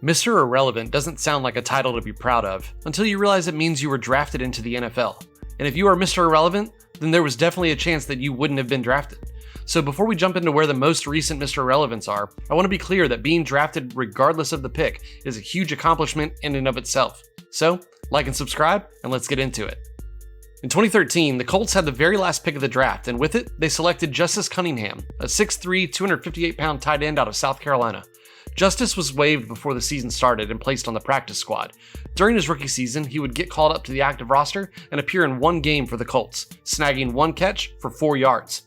Mr. Irrelevant doesn't sound like a title to be proud of until you realize it means you were drafted into the NFL. And if you are Mr. Irrelevant, then there was definitely a chance that you wouldn't have been drafted. So before we jump into where the most recent Mr. Irrelevants are, I want to be clear that being drafted regardless of the pick is a huge accomplishment in and of itself. So, like and subscribe, and let's get into it. In 2013, the Colts had the very last pick of the draft, and with it, they selected Justice Cunningham, a 6'3", 258-pound tight end out of South Carolina. Justice was waived before the season started and placed on the practice squad. During his rookie season, he would get called up to the active roster and appear in one game for the Colts, snagging one catch for 4 yards.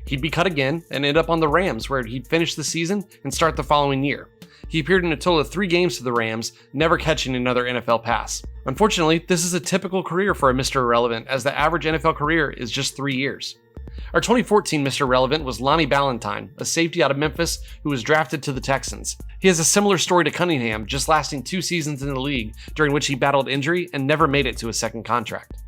He'd be cut again and end up on the Rams, where he'd finish the season and start the following year. He appeared in a total of 3 games for the Rams, never catching another NFL pass. Unfortunately, this is a typical career for a Mr. Irrelevant, as the average NFL career is just 3 years. Our 2014 Mr. Irrelevant was Lonnie Ballentine, a safety out of Memphis who was drafted to the Texans. He has a similar story to Cunningham, just lasting 2 seasons in the league, during which he battled injury and never made it to a second contract.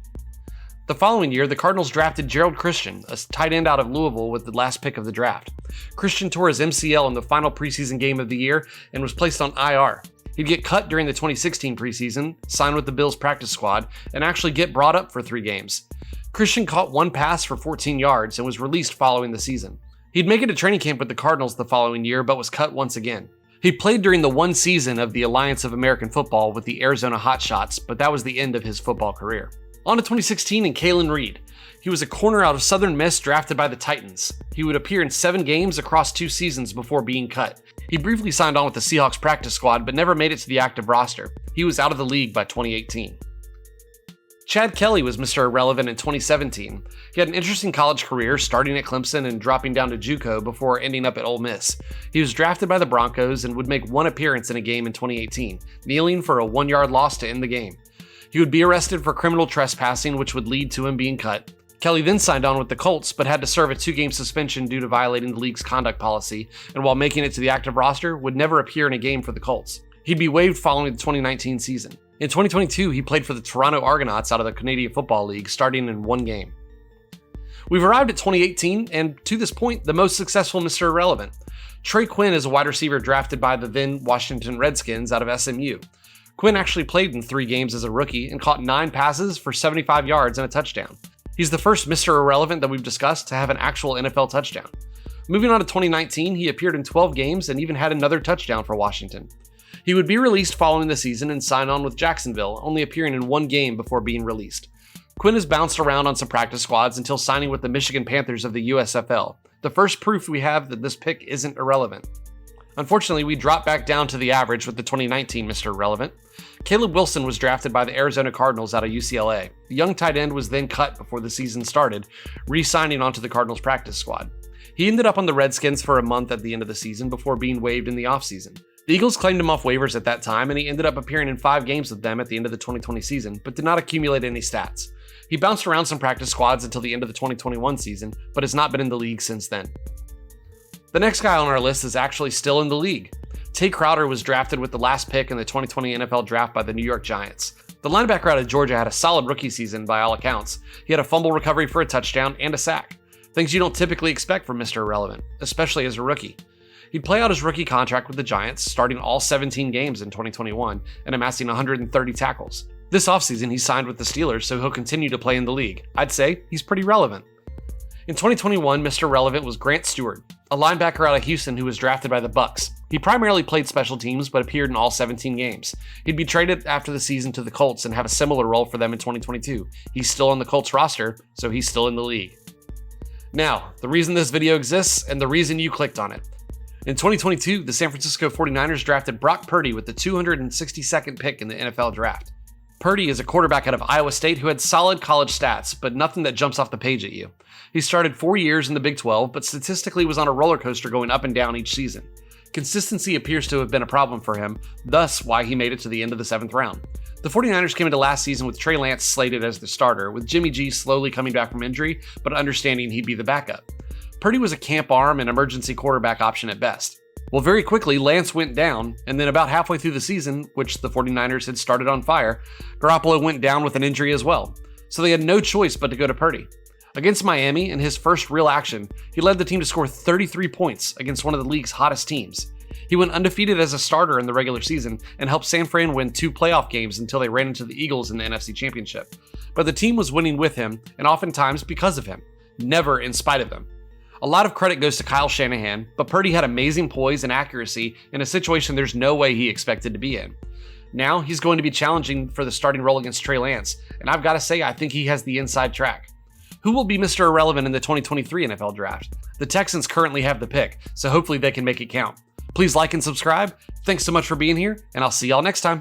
The following year, the Cardinals drafted Gerald Christian, a tight end out of Louisville, with the last pick of the draft. Christian tore his MCL in the final preseason game of the year and was placed on IR. He'd get cut during the 2016 preseason, sign with the Bills practice squad, and actually get brought up for 3 games. Christian caught 1 pass for 14 yards and was released following the season. He'd make it to training camp with the Cardinals the following year, but was cut once again. He played during the 1 season of the Alliance of American Football with the Arizona Hotshots, but that was the end of his football career. On to 2016 and Kalen Reed. He was a corner out of Southern Miss drafted by the Titans. He would appear in 7 games across 2 seasons before being cut. He briefly signed on with the Seahawks practice squad, but never made it to the active roster. He was out of the league by 2018. Chad Kelly was Mr. Irrelevant in 2017. He had an interesting college career, starting at Clemson and dropping down to JUCO before ending up at Ole Miss. He was drafted by the Broncos and would make 1 appearance in a game in 2018, kneeling for a 1-yard loss to end the game. He would be arrested for criminal trespassing, which would lead to him being cut. Kelly then signed on with the Colts, but had to serve a 2-game suspension due to violating the league's conduct policy, and while making it to the active roster, would never appear in a game for the Colts. He'd be waived following the 2019 season. In 2022, he played for the Toronto Argonauts out of the Canadian Football League, starting in 1 game. We've arrived at 2018, and to this point, the most successful Mr. Irrelevant. Trey Quinn is a wide receiver drafted by the then Washington Redskins out of SMU. Quinn actually played in 3 games as a rookie and caught 9 passes for 75 yards and a touchdown. He's the first Mr. Irrelevant that we've discussed to have an actual NFL touchdown. Moving on to 2019, he appeared in 12 games and even had another touchdown for Washington. He would be released following the season and sign on with Jacksonville, only appearing in 1 game before being released. Quinn has bounced around on some practice squads until signing with the Michigan Panthers of the USFL, the first proof we have that this pick isn't irrelevant. Unfortunately, we dropped back down to the average with the 2019 Mr. Irrelevant. Caleb Wilson was drafted by the Arizona Cardinals out of UCLA. The young tight end was then cut before the season started, re-signing onto the Cardinals practice squad. He ended up on the Redskins for a month at the end of the season before being waived in the offseason. The Eagles claimed him off waivers at that time, and he ended up appearing in 5 games with them at the end of the 2020 season, but did not accumulate any stats. He bounced around some practice squads until the end of the 2021 season, but has not been in the league since then. The next guy on our list is actually still in the league. Tay Crowder was drafted with the last pick in the 2020 NFL Draft by the New York Giants. The linebacker out of Georgia had a solid rookie season by all accounts. He had a fumble recovery for a touchdown and a sack. Things you don't typically expect from Mr. Irrelevant, especially as a rookie. He'd play out his rookie contract with the Giants, starting all 17 games in 2021 and amassing 130 tackles. This offseason, he signed with the Steelers, so he'll continue to play in the league. I'd say he's pretty relevant. In 2021, Mr. Relevant was Grant Stewart, a linebacker out of Houston who was drafted by the Bucs. He primarily played special teams, but appeared in all 17 games. He'd be traded after the season to the Colts and have a similar role for them in 2022. He's still on the Colts roster, so he's still in the league. Now, the reason this video exists and the reason you clicked on it. In 2022, the San Francisco 49ers drafted Brock Purdy with the 262nd pick in the NFL Draft. Purdy is a quarterback out of Iowa State who had solid college stats, but nothing that jumps off the page at you. He started 4 years in the Big 12, but statistically was on a roller coaster going up and down each season. Consistency appears to have been a problem for him, thus why he made it to the end of the 7th round. The 49ers came into last season with Trey Lance slated as the starter, with Jimmy G slowly coming back from injury, but understanding he'd be the backup. Purdy was a camp arm and emergency quarterback option at best. Well, very quickly, Lance went down, and then about halfway through the season, which the 49ers had started on fire, Garoppolo went down with an injury as well. So they had no choice but to go to Purdy. Against Miami, in his first real action, he led the team to score 33 points against one of the league's hottest teams. He went undefeated as a starter in the regular season and helped San Fran win 2 playoff games until they ran into the Eagles in the NFC Championship. But the team was winning with him, and oftentimes because of him, never in spite of him. A lot of credit goes to Kyle Shanahan, but Purdy had amazing poise and accuracy in a situation there's no way he expected to be in. Now he's going to be challenging for the starting role against Trey Lance, and I've got to say I think he has the inside track. Who will be Mr. Irrelevant in the 2023 NFL Draft? The Texans currently have the pick, so hopefully they can make it count. Please like and subscribe. Thanks so much for being here, and I'll see y'all next time.